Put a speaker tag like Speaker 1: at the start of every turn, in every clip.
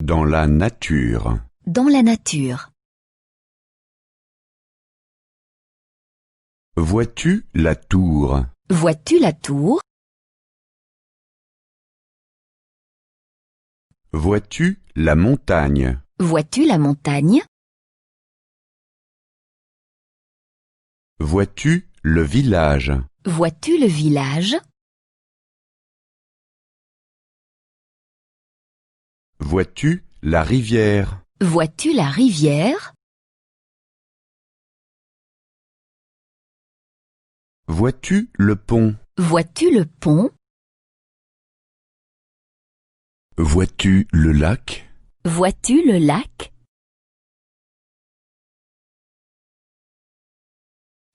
Speaker 1: Dans la nature.
Speaker 2: Dans la nature.
Speaker 1: Vois-tu la tour?
Speaker 2: Vois-tu la tour?
Speaker 1: Vois-tu la montagne?
Speaker 2: Vois-tu la montagne?
Speaker 1: Vois-tu le village?
Speaker 2: Vois-tu le village?
Speaker 1: Vois-tu la rivière?
Speaker 2: Vois-tu la rivière?
Speaker 1: Vois-tu le pont?
Speaker 2: Vois-tu le pont?
Speaker 1: Vois-tu le lac?
Speaker 2: Vois-tu le lac?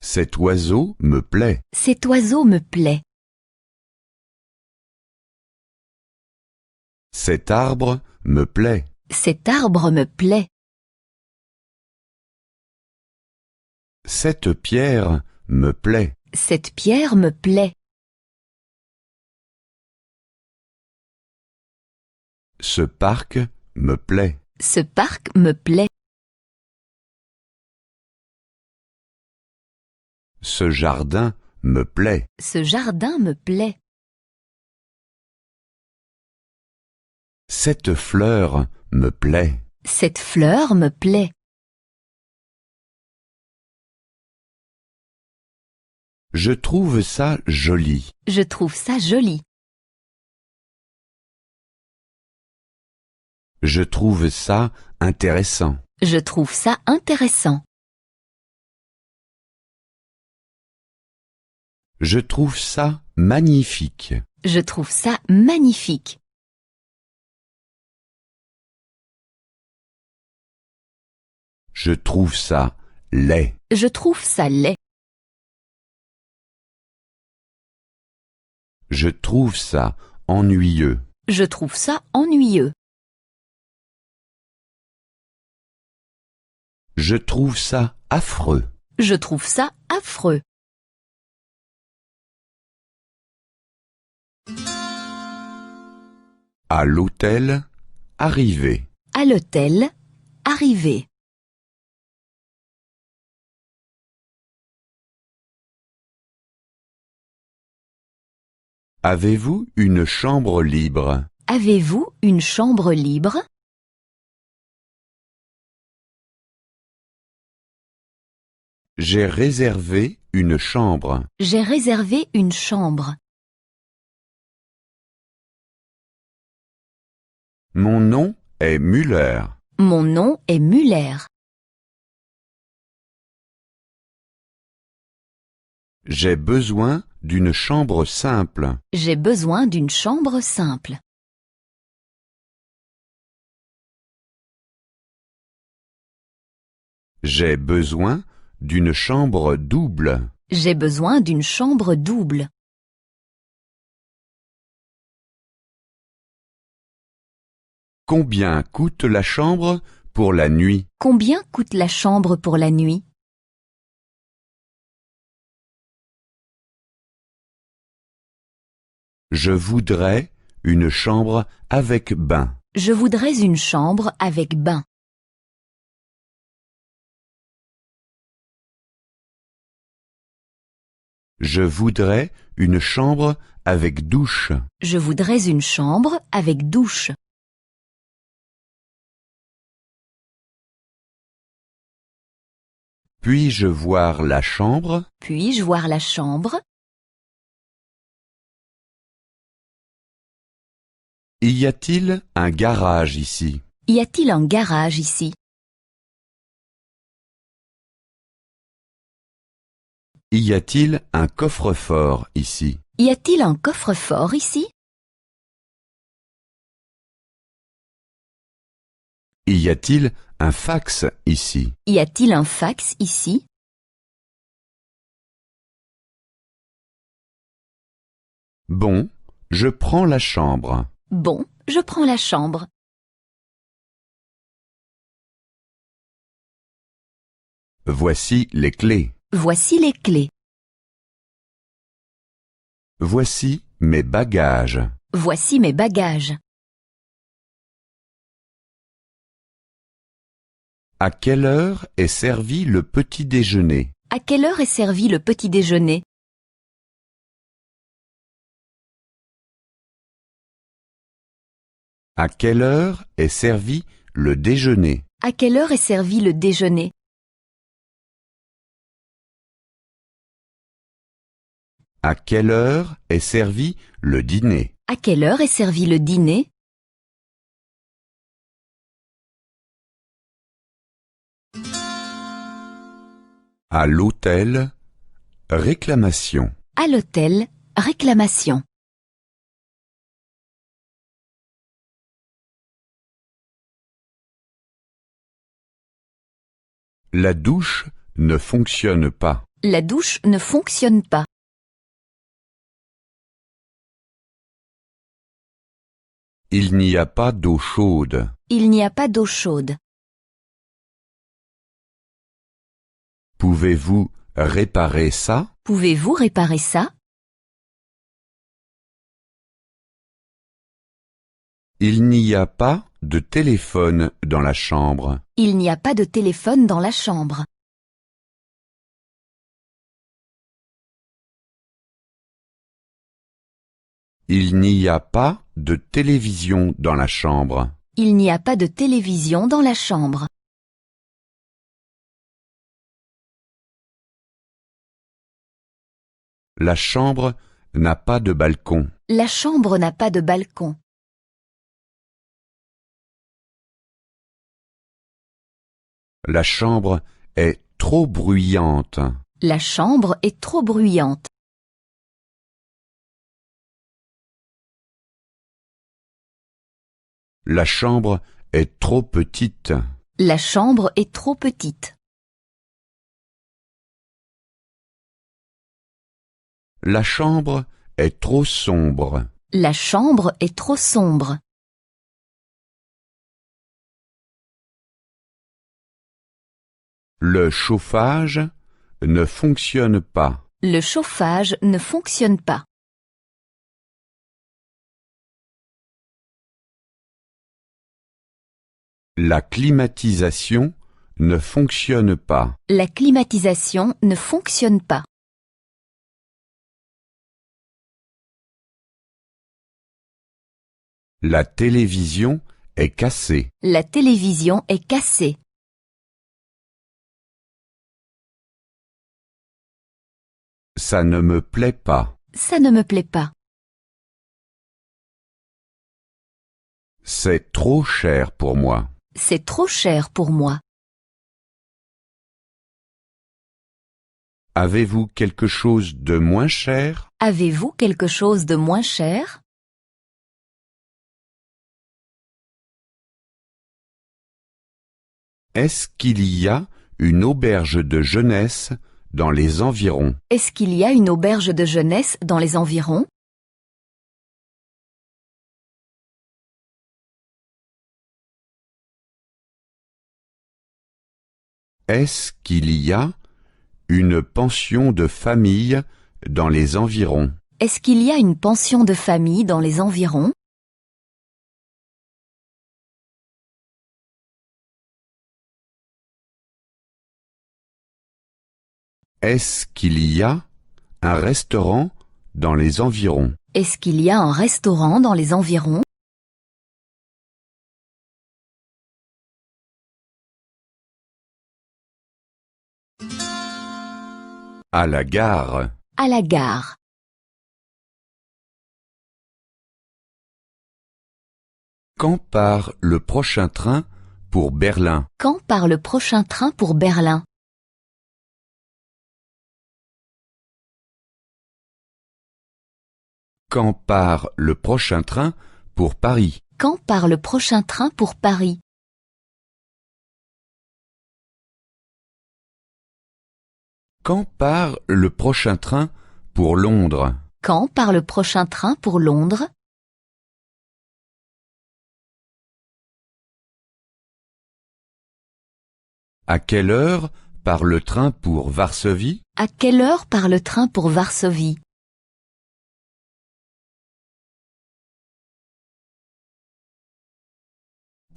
Speaker 1: Cet oiseau me plaît.
Speaker 2: Cet oiseau me plaît.
Speaker 1: Cet arbre me plaît.
Speaker 2: Cet arbre me plaît.
Speaker 1: Cette pierre me plaît.
Speaker 2: Cette pierre me plaît.
Speaker 1: Ce parc me plaît.
Speaker 2: Ce parc me plaît.
Speaker 1: Ce jardin me plaît.
Speaker 2: Ce jardin me plaît.
Speaker 1: Cette fleur me plaît.
Speaker 2: Cette fleur me plaît.
Speaker 1: Je trouve ça joli.
Speaker 2: Je trouve ça joli.
Speaker 1: Je trouve ça intéressant.
Speaker 2: Je trouve ça intéressant.
Speaker 1: Je trouve ça magnifique.
Speaker 2: Je trouve ça magnifique.
Speaker 1: Je trouve ça laid.
Speaker 2: Je trouve ça laid.
Speaker 1: Je trouve ça ennuyeux.
Speaker 2: Je trouve ça ennuyeux.
Speaker 1: Je trouve ça affreux.
Speaker 2: Je trouve ça affreux.
Speaker 1: À l'hôtel, arrivé.
Speaker 2: À l'hôtel, arrivé.
Speaker 1: Avez-vous une chambre libre?
Speaker 2: Avez-vous une chambre libre?
Speaker 1: J'ai réservé une chambre.
Speaker 2: J'ai réservé une chambre.
Speaker 1: Mon nom est Müller.
Speaker 2: Mon nom est Muller.
Speaker 1: J'ai besoin d'une chambre simple.
Speaker 2: J'ai besoin d'une chambre simple.
Speaker 1: J'ai besoin d'une chambre double.
Speaker 2: J'ai besoin d'une chambre double.
Speaker 1: Combien coûte la chambre pour la nuit?
Speaker 2: Combien coûte la chambre pour la nuit?
Speaker 1: Je voudrais une chambre avec bain.
Speaker 2: Je voudrais une chambre avec bain.
Speaker 1: Je voudrais une chambre avec douche.
Speaker 2: Je voudrais une chambre avec douche.
Speaker 1: Puis-je voir la chambre?
Speaker 2: Puis-je voir la chambre?
Speaker 1: Y a-t-il un garage ici?
Speaker 2: Y a-t-il un garage ici?
Speaker 1: Y a-t-il un coffre-fort ici?
Speaker 2: Y a-t-il un coffre-fort ici?
Speaker 1: Y a-t-il un fax ici?
Speaker 2: Y a-t-il un fax ici?
Speaker 1: Bon, je prends la chambre.
Speaker 2: Bon, je prends la chambre.
Speaker 1: Voici les clés.
Speaker 2: Voici les clés.
Speaker 1: Voici mes bagages.
Speaker 2: Voici mes bagages.
Speaker 1: À quelle heure est servi le petit déjeuner?
Speaker 2: À quelle heure est servi le petit déjeuner?
Speaker 1: À quelle heure est servi le déjeuner?
Speaker 2: À quelle heure est servi le déjeuner?
Speaker 1: À quelle heure est servi le dîner?
Speaker 2: À quelle heure est servi le dîner?
Speaker 1: À l'hôtel, réclamation.
Speaker 2: À l'hôtel, réclamation.
Speaker 1: La douche ne fonctionne pas.
Speaker 2: La douche ne fonctionne pas.
Speaker 1: Il n'y a pas d'eau chaude.
Speaker 2: Il n'y a pas d'eau chaude.
Speaker 1: Pouvez-vous réparer ça?
Speaker 2: Pouvez-vous réparer ça?
Speaker 1: Il n'y a pas de téléphone dans la chambre.
Speaker 2: Il n'y a pas de téléphone dans la chambre.
Speaker 1: Il n'y a pas de télévision dans la chambre.
Speaker 2: Il n'y a pas de télévision dans la chambre.
Speaker 1: La chambre n'a pas de balcon.
Speaker 2: La chambre n'a pas de balcon.
Speaker 1: La chambre est trop bruyante.
Speaker 2: La chambre est trop bruyante.
Speaker 1: La chambre est trop petite.
Speaker 2: La chambre est trop petite.
Speaker 1: La chambre est trop sombre.
Speaker 2: La chambre est trop sombre.
Speaker 1: Le chauffage ne fonctionne pas.
Speaker 2: Le chauffage ne fonctionne pas.
Speaker 1: La climatisation ne fonctionne pas.
Speaker 2: La climatisation ne fonctionne pas.
Speaker 1: La télévision est cassée.
Speaker 2: La télévision est cassée.
Speaker 1: Ça ne me plaît pas.
Speaker 2: Ça ne me plaît pas.
Speaker 1: C'est trop cher pour moi.
Speaker 2: C'est trop cher pour moi.
Speaker 1: Avez-vous quelque chose de moins cher?
Speaker 2: Avez-vous quelque chose de moins cher?
Speaker 1: Est-ce qu'il y a une auberge de jeunesse dans les environs?
Speaker 2: Est-ce qu'il y a une auberge de jeunesse dans les environs?
Speaker 1: Est-ce qu'il y a une pension de famille dans les environs?
Speaker 2: Est-ce qu'il y a une pension de famille dans les environs?
Speaker 1: Est-ce qu'il y a un restaurant dans les environs?
Speaker 2: Est-ce qu'il y a un restaurant dans les environs?
Speaker 1: À la gare.
Speaker 2: À la gare.
Speaker 1: Quand part le prochain train pour Berlin?
Speaker 2: Quand part le prochain train pour Berlin?
Speaker 1: Quand part le prochain train pour Paris?
Speaker 2: Quand part le prochain train pour Paris?
Speaker 1: Quand part le prochain train pour Londres?
Speaker 2: Quand part le prochain train pour Londres?
Speaker 1: À quelle heure part le train pour Varsovie?
Speaker 2: À quelle heure part le train pour Varsovie?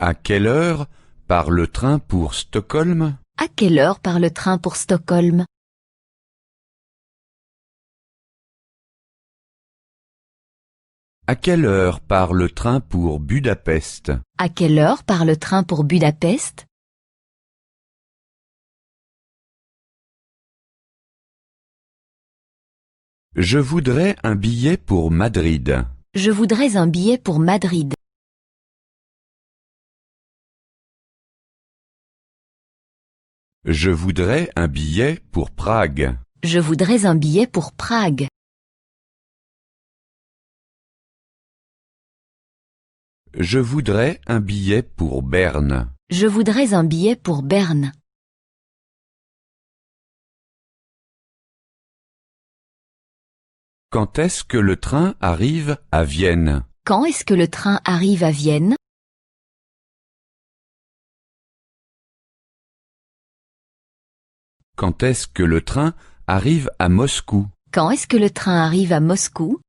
Speaker 1: À quelle heure part le train pour Stockholm?
Speaker 2: À quelle heure part le train pour Stockholm?
Speaker 1: À quelle heure part le train pour Budapest?
Speaker 2: À quelle heure part le train pour Budapest?
Speaker 1: Je voudrais un billet pour Madrid.
Speaker 2: Je voudrais un billet pour Madrid.
Speaker 1: Je voudrais un billet pour Prague.
Speaker 2: Je voudrais un billet pour Prague.
Speaker 1: Je voudrais un billet pour Berne.
Speaker 2: Je voudrais un billet pour Berne.
Speaker 1: Quand est-ce que le train arrive à Vienne?
Speaker 2: Quand est-ce que le train arrive à Vienne?
Speaker 1: Quand est-ce que le train arrive à Moscou?
Speaker 2: Quand est-ce que le train arrive à Moscou?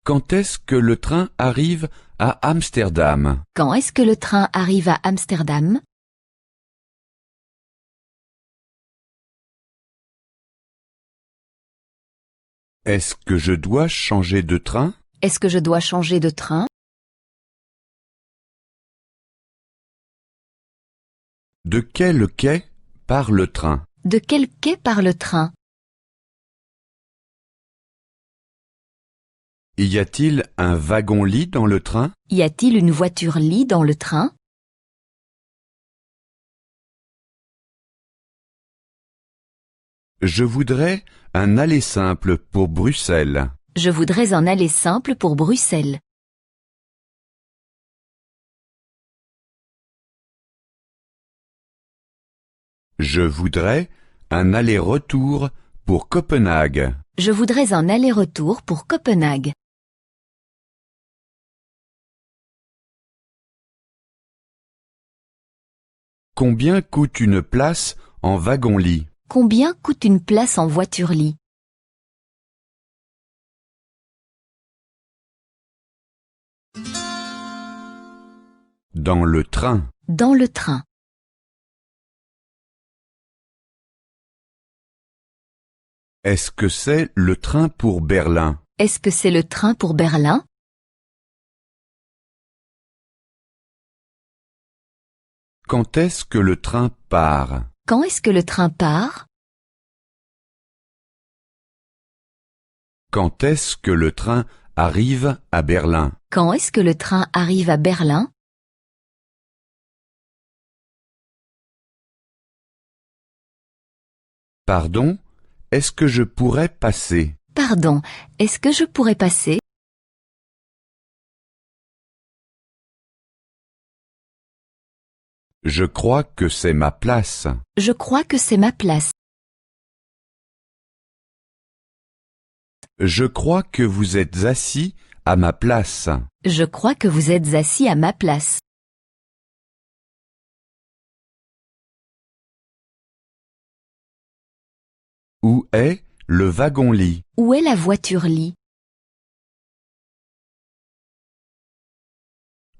Speaker 1: Quand est-ce que le train arrive à Amsterdam?
Speaker 2: Quand est-ce que le train arrive à Amsterdam?
Speaker 1: Est-ce que je dois changer de train?
Speaker 2: Est-ce que je dois changer de train?
Speaker 1: De quel quai part le train?
Speaker 2: De quel quai part le train?
Speaker 1: Y a-t-il un wagon-lit dans le train?
Speaker 2: Y a-t-il une voiture-lit dans le train?
Speaker 1: Je voudrais un aller simple pour Bruxelles.
Speaker 2: Je voudrais un aller simple pour Bruxelles.
Speaker 1: Je voudrais un aller-retour pour Copenhague.
Speaker 2: Je voudrais un aller-retour pour Copenhague.
Speaker 1: Combien coûte une place en wagon-lit?
Speaker 2: Combien coûte une place en voiture-lit?
Speaker 1: Dans le train.
Speaker 2: Dans le train.
Speaker 1: Est-ce que c'est le train pour Berlin?
Speaker 2: Est-ce que c'est le train pour Berlin?
Speaker 1: Quand est-ce que le train part?
Speaker 2: Quand est-ce que le train part?
Speaker 1: Quand est-ce que le train arrive à Berlin?
Speaker 2: Quand est-ce que le train arrive à Berlin?
Speaker 1: Pardon, est-ce que je pourrais passer?
Speaker 2: Pardon, est-ce que je pourrais passer?
Speaker 1: Je crois que c'est ma place.
Speaker 2: Je crois que c'est ma place.
Speaker 1: Je crois que vous êtes assis à ma place.
Speaker 2: Je crois que vous êtes assis à ma place.
Speaker 1: Où est le wagon-lit?
Speaker 2: Où est la voiture-lit?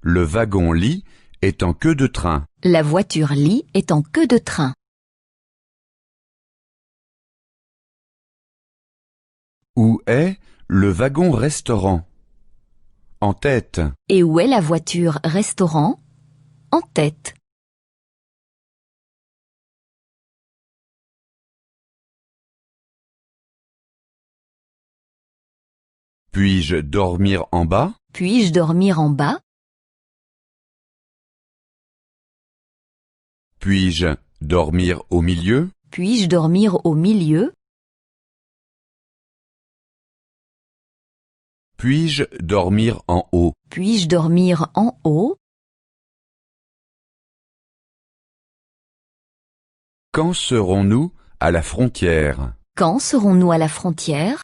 Speaker 1: Le wagon-lit est en queue de train.
Speaker 2: La voiture-lit est en queue de train.
Speaker 1: Où est le wagon-restaurant? En tête.
Speaker 2: Et où est la voiture-restaurant? En tête.
Speaker 1: Puis-je dormir en bas?
Speaker 2: Puis-je dormir en bas?
Speaker 1: Puis-je dormir au milieu?
Speaker 2: Puis-je dormir au milieu?
Speaker 1: Puis-je dormir en haut?
Speaker 2: Puis-je dormir en haut?
Speaker 1: Quand serons-nous à la frontière?
Speaker 2: Quand serons-nous à la frontière?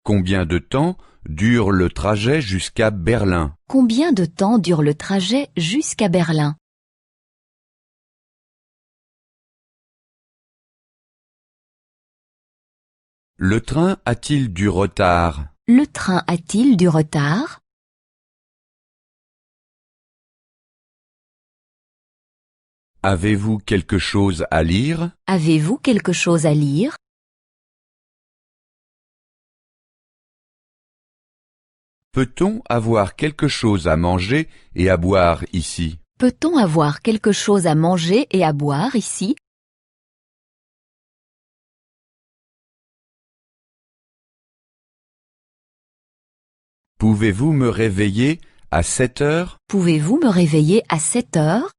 Speaker 1: Combien de temps dure le trajet jusqu'à Berlin?
Speaker 2: Combien de temps dure le trajet jusqu'à Berlin?
Speaker 1: Le train a-t-il du retard?
Speaker 2: Le train a-t-il du retard?
Speaker 1: Avez-vous quelque chose à lire?
Speaker 2: Avez-vous quelque chose à lire?
Speaker 1: Peut-on avoir quelque chose à manger et à boire ici?
Speaker 2: Peut-on avoir quelque chose à manger et à boire ici?
Speaker 1: Pouvez-vous me réveiller à 7 heures?
Speaker 2: Pouvez-vous me réveiller à 7 heures?